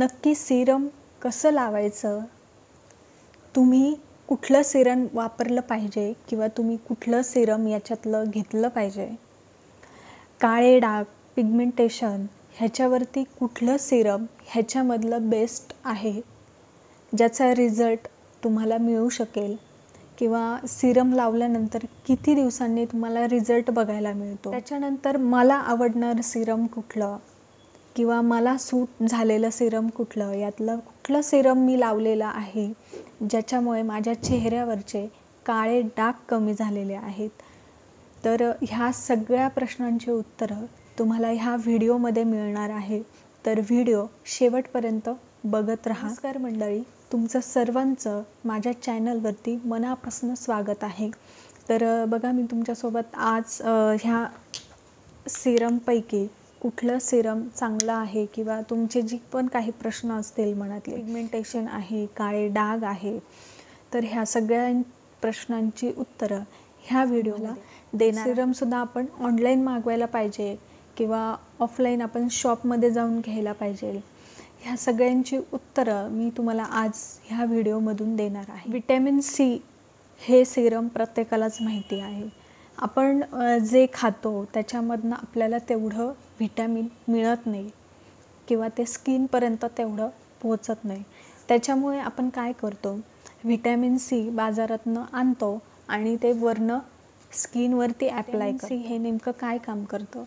नक्की सिरम कसं लावायचं, तुम्ही कुठलं सिरम वापरलं पाहिजे किंवा तुम्ही कुठलं सिरम याच्यातलं घेतलं पाहिजे, काळे डाग, पिगमेंटेशन ह्याच्यावरती कुठलं सिरम ह्याच्यामधलं बेस्ट आहे, ज्याचा रिझल्ट तुम्हाला मिळू शकेल किंवा सिरम लावल्यानंतर किती दिवसांनी तुम्हाला रिझल्ट बघायला मिळतो, त्याच्यानंतर मला आवडणारं सिरम कुठलं किंवा मला सूट झालेलं सिरम कुठलं, यातलं कुठलं सिरम मी लावलेलं आहे ज्याच्यामुळे माझ्या चेहऱ्यावरचे काळे डाग कमी झालेले आहेत. तर ह्या सगळ्या प्रश्नांची उत्तरं तुम्हाला ह्या व्हिडिओमध्ये मिळणार आहे. तर व्हिडिओ शेवटपर्यंत बघत राहा. नमस्कार मंडळी, तुमचं सर्वांचं माझ्या चॅनलवरती मनापासून स्वागत आहे. तर बघा, मी तुमच्यासोबत आज ह्या सिरमपैकी कुठलं सिरम चांगलं आहे किंवा तुमचे जी पण काही प्रश्न असतील मनातले, पिगमेंटेशन आहे, काळे डाग आहे, तर ह्या सगळ्या प्रश्नांची उत्तरं ह्या व्हिडिओला देणार. सिरमसुद्धा आपण ऑनलाईन मागवायला पाहिजे किंवा ऑफलाईन आपण शॉपमध्ये जाऊन घ्यायला पाहिजे, ह्या सगळ्यांची उत्तरं मी तुम्हाला आज ह्या व्हिडिओमधून देणार आहे. विटॅमिन सी हे सिरम प्रत्येकालाच माहिती आहे. आपण जे खातो त्याच्यामधनं आपल्याला तेवढं व्हिटॅमिन मिळत नाही किंवा ते स्किनपर्यंत तेवढं पोहोचत नाही. त्याच्यामुळे आपण काय करतो, व्हिटॅमिन सी बाजारातनं आणतो आणि ते वरनं स्किनवरती ॲप्लाय करतो. सी हे नेमकं काय काम करतं,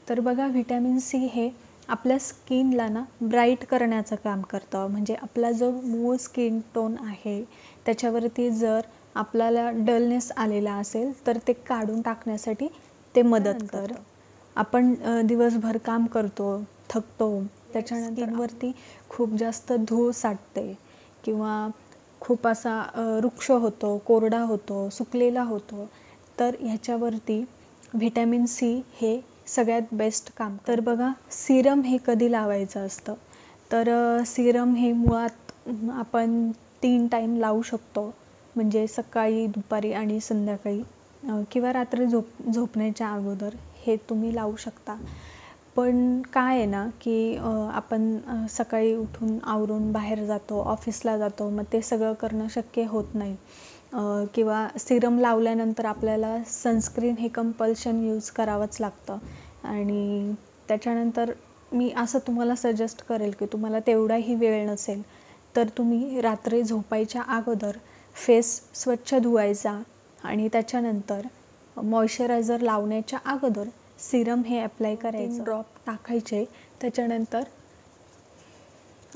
तर बघा, व्हिटॅमिन सी हे आपल्या स्किनला ना ब्राईट करण्याचं काम करतं. म्हणजे आपला जो मूळ स्किन टोन आहे त्याच्यावरती जर आपल्याला डलनेस आलेला असेल तर ते काढून टाकण्यासाठी ते मदत करतं. आपण दिवसभर काम करतो, थकतो, त्याच्यानंतर स्किनवरती खूप जास्त धूळ साठते किंवा खूप असा रुक्ष होतो, कोरडा होतो, सुकलेला होतो, तर ह्याच्यावरती व्हिटॅमिन सी हे सगळ्यात बेस्ट काम. तर बघा, सिरम हे कधी लावायचं असतं, तर सिरम हे मुळात आपण 3 टाईम लावू शकतो. म्हणजे सकाळी, दुपारी आणि संध्याकाळी किंवा रात्री झोपण्याच्या अगोदर हे तुम्ही लावू शकता. पण काय आहे ना की आपण सकाळी उठून आवरून बाहेर जातो, ऑफिसला जातो, मग ते सगळं करणं शक्य होत नाही किंवा सिरम लावल्यानंतर आपल्याला सनस्क्रीन हे कंपल्शन यूज करावंच लागतं. आणि त्याच्यानंतर मी असं तुम्हाला सजेस्ट करेल की तुम्हाला तेवढाही वेळ नसेल तर तुम्ही रात्री झोपायच्या अगोदर फेस स्वच्छ धुवायचा आणि त्याच्यानंतर मॉइश्चरायझर लावण्याच्या अगोदर सिरम हे अप्लाय करायचं. 3 ड्रॉप टाकायचे, त्याच्यानंतर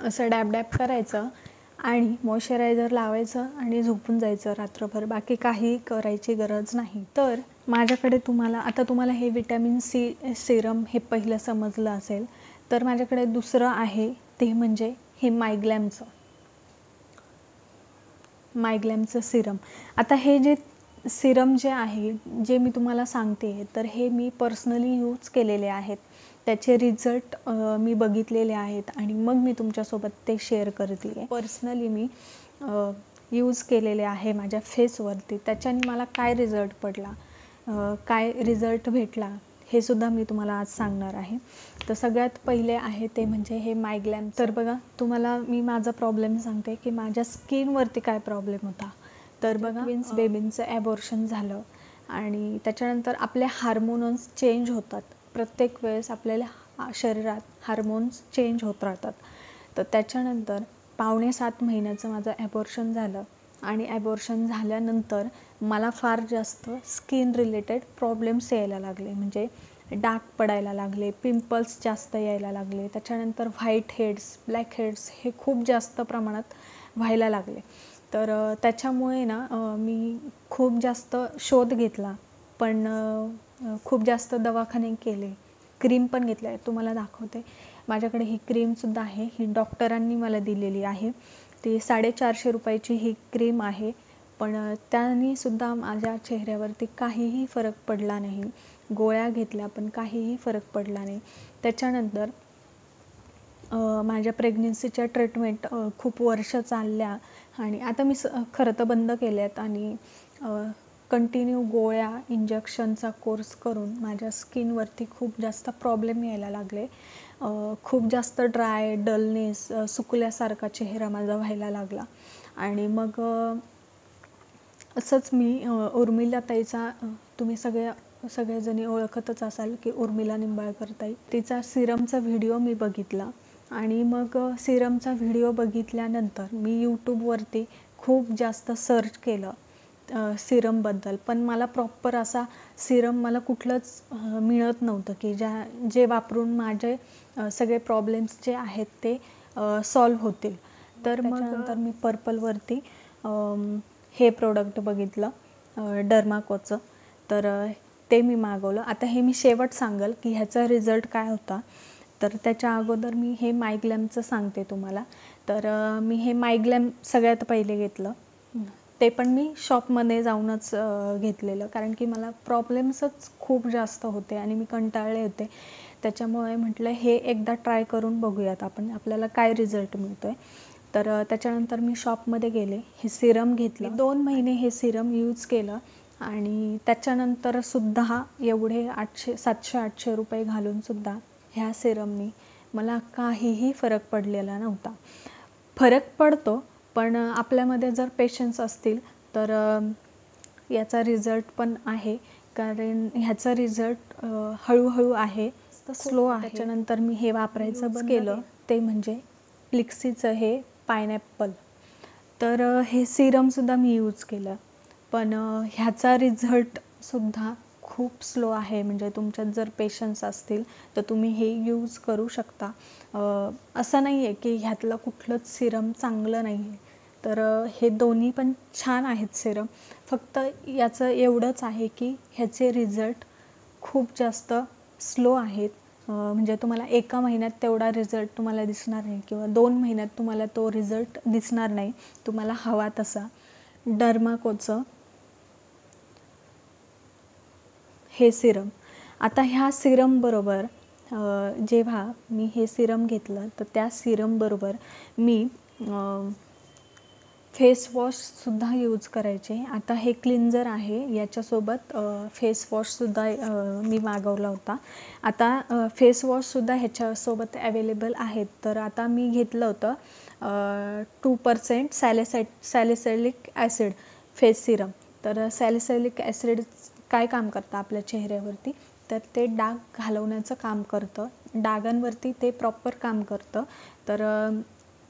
असं डॅब डॅब करायचं आणि मॉइश्चरायझर लावायचं आणि झोपून जायचं रात्रभर. बाकी काही करायची गरज नाही. तर माझ्याकडे तुम्हाला हे विटॅमिन सी सिरम हे पहिलं समजलं असेल, तर माझ्याकडे दुसरं आहे ते म्हणजे हे मायग्लॅमचं सिरम. आता हे जे सिरम जे आहे, जे मी तुम्हाला सांगते, तर हे मी पर्सनली यूज केलेले आहेत. त्याचे रिझल्ट मी बघितलेले आहेत आणि मग मी तुमच्यासोबत ते शेअर करते. पर्सनली मी यूज केलेले आहे माझ्या फेसवरती. त्याच्याने मला काय रिझल्ट पडला, काय रिझल्ट भेटला, हे सुद्धा मी तुम्हाला आज सांगणार आहे. तर सगळ्यात पहिले आहे ते म्हणजे हे मायग्लॅम. तर बघा, तुम्हाला मी माझा प्रॉब्लेम सांगते की माझ्या स्किनवरती काय प्रॉब्लेम होता. तर बघा, ट्विन्स बेबींचं ॲबॉर्शन झालं आणि त्याच्यानंतर आपले हार्मोन्स चेंज होतात. प्रत्येक वेळेस आपल्याला शरीरात हार्मोन्स चेंज होत राहतात. तर त्याच्यानंतर 6.5 महिन्याचं माझं ॲबॉर्शन झालं आणि ॲबॉर्शन झाल्यानंतर मला फार जास्त स्किन रिलेटेड प्रॉब्लेम्स यायला लागले. म्हणजे डाग पडायला लागले, पिंपल्स जास्त यायला लागले, त्याच्यानंतर व्हाईट हेड्स, ब्लॅक हेड्स हे खूप जास्त प्रमाणात व्हायला लागले. तर त्याच्यामुळे ना मी खूप जास्त शोध घेतला, पण खूप जास्त दवाखाने केले, क्रीम पण घेतल्या आहे. तुम्हाला दाखवते, माझ्याकडे ही क्रीमसुद्धा आहे. ही डॉक्टरांनी मला दिलेली आहे. ती 450 रुपयाची ही क्रीम आहे. पण त्यानेसुद्धा माझ्या चेहऱ्यावरती काहीही फरक पडला नाही. गोळ्या घेतल्या पण काहीही फरक पडला नाही. त्याच्यानंतर माझ्या प्रेग्नन्सीच्या ट्रीटमेंट खूप वर्ष चालल्या आणि आता मी खरं तर बंद केल्यात आणि कंटिन्यू गोळ्या, इंजेक्शनचा कोर्स करून माझ्या स्किनवरती खूप जास्त प्रॉब्लेम यायला लागले. खूप जास्त ड्राय, डलनेस, सुकल्यासारखा चेहरा माझा व्हायला लागला. आणि मग असंच मी उर्मिला ताईचा, तुम्ही सगळेजणी ओळखतच असाल की उर्मिला निंबाळकर ताई, तिचा सिरमचा व्हिडिओ मी बघितला. आणि मग सिरमचा व्हिडिओ बघितल्यानंतर मी यूट्यूबवरती खूप जास्त सर्च केलं सिरमबद्दल, पण मला प्रॉपर असा सिरम मला कुठलंच मिळत नव्हतं की जे वापरून माझे सगळे प्रॉब्लेम्स जे आहेत ते सॉल्व्ह होतील. तर मग त्याच्यानंतर मी पर्पलवरती हे प्रोडक्ट बघितलं डर्माकोचं, तर ते मी मागवलं. आता हे मी शेवट सांगेल की ह्याचा रिझल्ट काय होता. तर त्याच्या अगोदर मी हे मायग्लॅमचं सांगते तुम्हाला. तर मी हे मायग्लॅम सगळ्यात पहिले घेतलं. ते पण मी शॉपमध्ये जाऊनच घेतलेलं, कारण की मला प्रॉब्लेम्सच खूप जास्त होते आणि मी कंटाळले होते. त्याच्यामुळे म्हटलं हे एकदा ट्राय करून बघूयात आपण, आपल्याला काय रिझल्ट मिळतो आहे. तर त्याच्यानंतर मी शॉपमध्ये गेले, हे सिरम घेतलं. 2 महिने हे सिरम यूज केलं आणि त्याच्यानंतरसुद्धा एवढे 700-800 रुपये घालूनसुद्धा ह्या सिरमनी मला काहीही फरक पडलेला नव्हता. फरक पडतो, पण आपल्यामध्ये जर पेशन्स असतील तर याचा रिझल्ट पण आहे, कारण ह्याचा रिझल्ट हळूहळू आहे, स्लो आहे. त्याच्यानंतर मी हे वापरायचं बंद केलं, ते म्हणजे प्लिक्सीचं हे पायनॅपल. तर हे सिरमसुद्धा मी यूज केलं, पण ह्याचा रिझल्टसुद्धा खूप स्लो आहे. म्हणजे तुमच्यात जर पेशन्स असतील तर तुम्ही हे यूज करू शकता. असं नाही आहे की ह्यातलं कुठलंच सिरम चांगलं नाही आहे. तर हे दोन्ही पण छान आहेत सिरम. फक्त याचं एवढंच आहे की ह्याचे रिझल्ट खूप जास्त स्लो आहेत. म्हणजे तुम्हाला एका महिन्यात तेवढा रिझल्ट तुम्हाला दिसणार नाही किंवा 2 महिन्यात तुम्हाला तो रिझल्ट दिसणार नाही तुम्हाला हवा तसा. डर्माकोचं हे सिरम. आता ह्या सिरमबरोबर जेव्हा मी हे सिरम घेतलं तर त्या सिरमबरोबर मी फेस वॉशसुद्धा यूज करायचे. आता हे क्लिन्झर आहे, याच्यासोबत फेस वॉशसुद्धा मी मागवला होता. आता फेस वॉशसुद्धा ह्याच्यासोबत अवेलेबल आहेत. तर आता मी घेतलं होतं 2% सॅलिसिलिक ॲसिड फेस सिरम. तर सॅलिसिलिक ॲसिड काय काम करतं आपल्या चेहऱ्यावरती, तर ते डाग घालवण्याचं काम करतं. डागांवरती ते प्रॉपर काम करतं. तर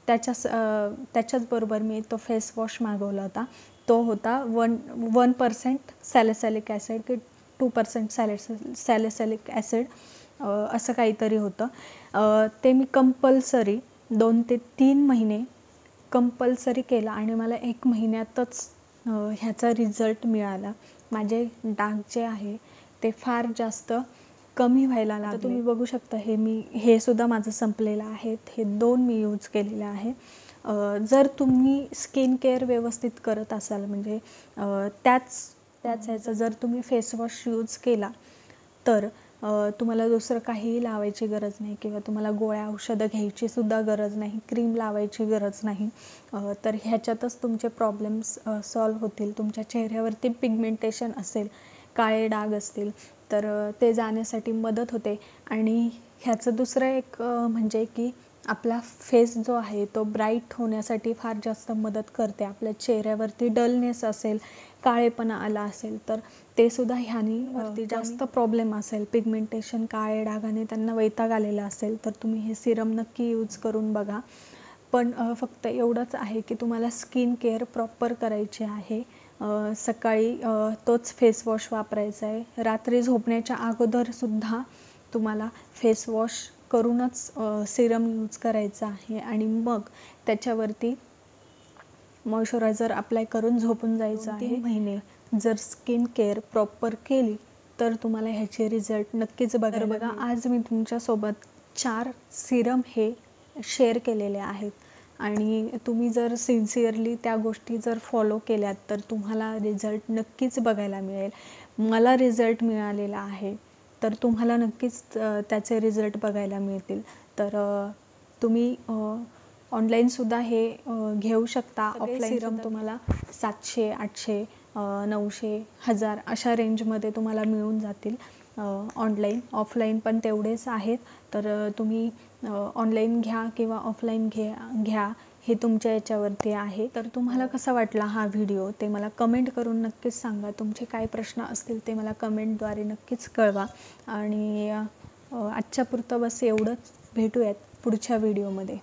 त्याच्याचबरोबर मी तो फेस वॉश मागवला होता. तो होता 1% सॅलिसिलिक ॲसिड की 2% सॅलिसिलिक ॲसिड, असं काहीतरी होतं. ते मी कंपल्सरी 2 ते 3 महिने कंपल्सरी केलं आणि मला 1 महिन्यातच ह्याचा रिझल्ट मिळाला. माझे डाग जे आहे ते फार जास्त कमी व्हायला लागले. तुम्ही बघू शकता हे सुद्धा माझं संपलेलं आहे. हे 2 मी यूज केलेले आहे. जर तुम्ही स्किन केअर व्यवस्थित करत असाल, म्हणजे त्याच ह्याचा जर तुम्ही फेस वॉश यूज केला तर तुम्हाला दुसरं काहीही लावायची गरज नाही किंवा तुम्हाला गोळ्या औषधं घ्यायची सुद्धा गरज नाही, क्रीम लावायची गरज नाही. तर ह्याच्यातच तुमचे प्रॉब्लेम्स सॉल्व्ह होतील. तुमच्या चेहऱ्यावरती पिगमेंटेशन असेल, काळे डाग असतील तर ते जाण्यासाठी मदत होते. आणि ह्याचं दुसरं एक म्हणजे की आपला फेस जो आहे तो ब्राईट होण्यासाठी फार जास्त मदत करते. आपल्या चेहऱ्यावरती डलनेस असेल, काळेपणा आला असेल तर ते सुद्धा ह्यानी जास्त प्रॉब्लेम असेल, पिगमेंटेशन, काळे डागाने त्यांना वैताग आलेला असेल तर तुम्ही हे सिरम नक्की यूज करून बघा. पण फक्त एवढंच आहे की तुम्हाला स्किन केअर प्रॉपर करायची आहे. सकाळी तोच फेस वॉश वापरायचा आहे. रात्री झोपण्याच्या अगोदरसुद्धा तुम्हाला फेस वॉश करूनच सिरम यूज करायचा आहे आणि मग त्याच्यावरती मॉइश्चरायझर अप्लाय करून झोपून जायचं आहे. 3 महिने जर स्किन केअर प्रॉपर केली तर तुम्हाला ह्याचे रिझल्ट नक्कीच बघायला मिळेल. बघा, आज मी तुमच्यासोबत 4 सिरम हे शेअर केलेले आहेत आणि तुम्ही जर सिन्सिअरली त्या गोष्टी जर फॉलो केल्यात तर तुम्हाला रिझल्ट नक्कीच बघायला मिळेल. मला रिझल्ट मिळालेला आहे, तर तुम्हाला नक्कीच त्याचे रिझल्ट बघायला मिळतील. तर तुम्ही ऑनलाईनसुद्धा हे घेऊ शकता. ऑफलाईन सिरम तुम्हाला 700, 800, 900, 1000 अशा रेंजमध्ये तुम्हाला मिळून जातील. ऑनलाईन. ऑफलाईन पण तेवढेच आहेत. तर तुम्ही ऑनलाईन घ्या किंवा ऑफलाईन घ्या हे तुमच्या याच्यावरती आहे. तर तुम्हाला कसा वाटला हा व्हिडिओ ते मला कमेंट करून नक्कीच सांगा. तुमचे काय प्रश्न असतील ते मला कमेंटद्वारे नक्कीच कळवा. आणि आजच्यापुरतं बस एवढंच. भेटूयात पुढच्या व्हिडिओमध्ये.